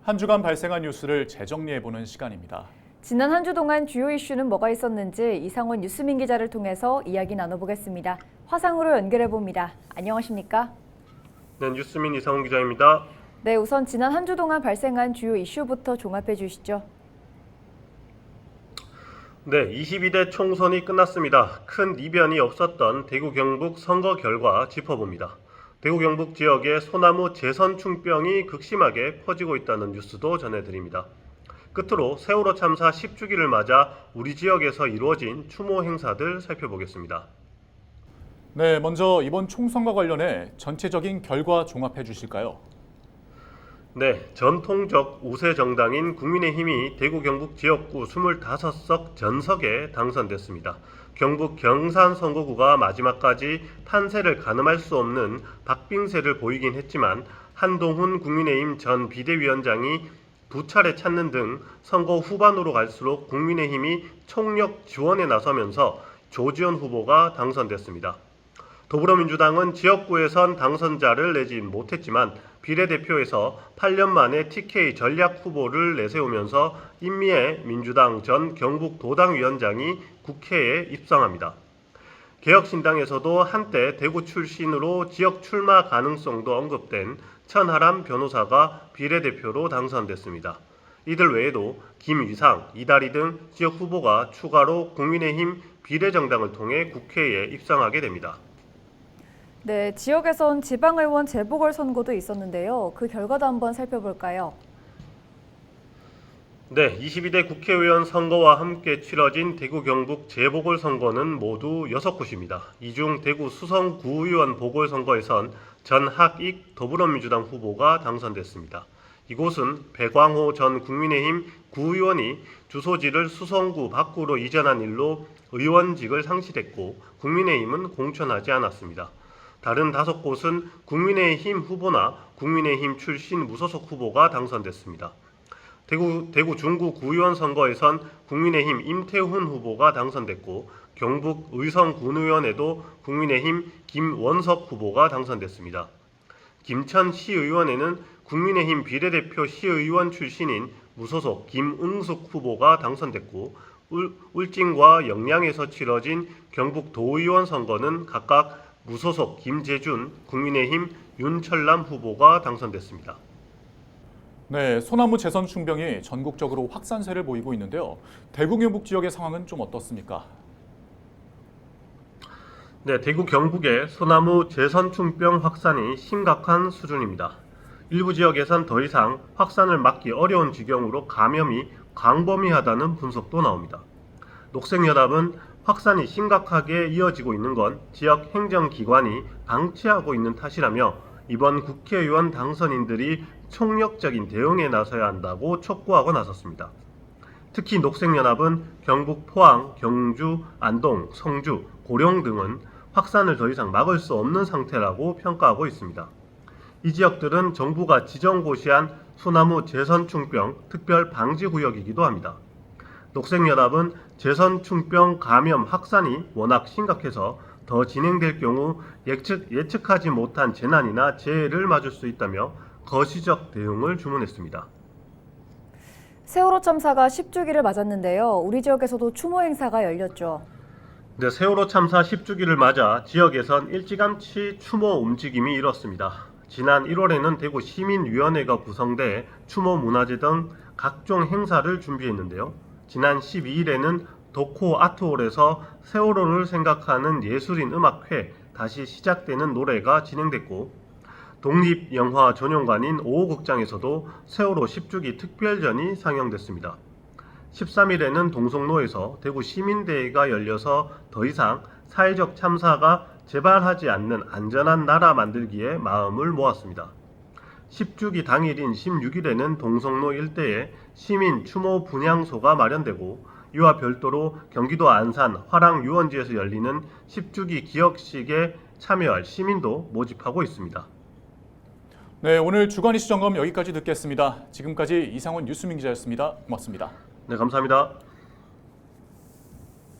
한 주간 발생한 뉴스를 재정리해보는 시간입니다. 지난 한 주 동안 주요 이슈는 뭐가 있었는지 이상원 뉴스민 기자를 통해서 이야기 나눠보겠습니다. 화상으로 연결해봅니다. 안녕하십니까? 네, 뉴스민 이상원 기자입니다. 네, 우선 지난 한 주 동안 발생한 주요 이슈부터 종합해 주시죠. 네, 22대 총선이 끝났습니다. 큰 이변이 없었던 대구 경북 선거 결과 짚어봅니다. 대구 경북 지역에 소나무 재선충병이 극심하게 퍼지고 있다는 뉴스도 전해드립니다. 끝으로 세월호 참사 10주기를 맞아 우리 지역에서 이루어진 추모 행사들 살펴보겠습니다. 네, 먼저 이번 총선과 관련해 전체적인 결과 종합해 주실까요? 네, 전통적 우세 정당인 국민의힘이 대구 경북 지역구 25석 전석에 당선됐습니다. 경북 경산 선거구가 마지막까지 탄세를 가늠할 수 없는 박빙세를 보이긴 했지만 한동훈 국민의힘 전 비대위원장이 두 차례 찾는 등 선거 후반으로 갈수록 국민의힘이 총력 지원에 나서면서 조지현 후보가 당선됐습니다. 더불어민주당은 지역구에선 당선자를 내지 못했지만 비례대표에서 8년 만에 TK 전략 후보를 내세우면서 임미애 민주당 전 경북도당위원장이 국회에 입성합니다. 개혁신당에서도 한때 대구 출신으로 지역 출마 가능성도 언급된 천하람 변호사가 비례대표로 당선됐습니다. 이들 외에도 김위상, 이다리 등 지역 후보가 추가로 국민의힘 비례정당을 통해 국회에 입성하게 됩니다. 네, 지역에선 지방의원 재보궐선거도 있었는데요. 그 결과도 한번 살펴볼까요? 네, 22대 국회의원 선거와 함께 치러진 대구 경북 재보궐선거는 모두 6곳입니다. 이 중 대구 수성구의원 보궐선거에선 전학익 더불어민주당 후보가 당선됐습니다. 이곳은 배광호 전 국민의힘 구의원이 주소지를 수성구 밖으로 이전한 일로 의원직을 상실했고 국민의힘은 공천하지 않았습니다. 다른 5곳은 국민의힘 후보나 국민의힘 출신 무소속 후보가 당선됐습니다. 대구 중구 구의원 선거에선 국민의힘 임태훈 후보가 당선됐고 경북 의성 군의원에도 국민의힘 김원석 후보가 당선됐습니다. 김천 시의원에는 국민의힘 비례대표 시의원 출신인 무소속 김응숙 후보가 당선됐고 울진과 영양에서 치러진 경북 도의원 선거는 각각 무소속 김재준, 국민의힘 윤철남 후보가 당선됐습니다. 네, 소나무 재선충병이 전국적으로 확산세를 보이고 있는데요. 대구 경북 지역의 상황은 좀 어떻습니까? 네, 대구 경북의 소나무 재선충병 확산이 심각한 수준입니다. 일부 지역에선 더 이상 확산을 막기 어려운 지경으로 감염이 광범위하다는 분석도 나옵니다. 녹색연합은 확산이 심각하게 이어지고 있는 건 지역 행정기관이 방치하고 있는 탓이라며 이번 국회의원 당선인들이 총력적인 대응에 나서야 한다고 촉구하고 나섰습니다. 특히 녹색연합은 경북 포항, 경주, 안동, 성주, 고령 등은 확산을 더 이상 막을 수 없는 상태라고 평가하고 있습니다. 이 지역들은 정부가 지정고시한 소나무 재선충병 특별 방지구역이기도 합니다. 녹색연합은 재선충병 감염 확산이 워낙 심각해서 더 진행될 경우 예측하지 못한 재난이나 재해를 맞을 수 있다며 거시적 대응을 주문했습니다. 세월호 참사가 10주기를 맞았는데요. 우리 지역에서도 추모 행사가 열렸죠. 네, 세월호 참사 10주기를 맞아 지역에선 일찌감치 추모 움직임이 일었습니다. 지난 1월에는 대구 시민위원회가 구성돼 추모 문화제 등 각종 행사를 준비했는데요. 지난 12일에는 도코 아트홀에서 세월호를 생각하는 예술인 음악회 다시 시작되는 노래가 진행됐고 독립영화 전용관인 5호 극장에서도 세월호 10주기 특별전이 상영됐습니다. 13일에는 동성로에서 대구 시민대회가 열려서 더 이상 사회적 참사가 재발하지 않는 안전한 나라 만들기에 마음을 모았습니다. 10주기 당일인 16일에는 동성로 일대에 시민 추모 분향소가 마련되고 이와 별도로 경기도 안산 화랑유원지에서 열리는 10주기 기억식에 참여할 시민도 모집하고 있습니다. 네, 오늘 주간 이슈 점검 여기까지 듣겠습니다. 지금까지 이상원 뉴스민 기자였습니다. 고맙습니다. 네, 감사합니다.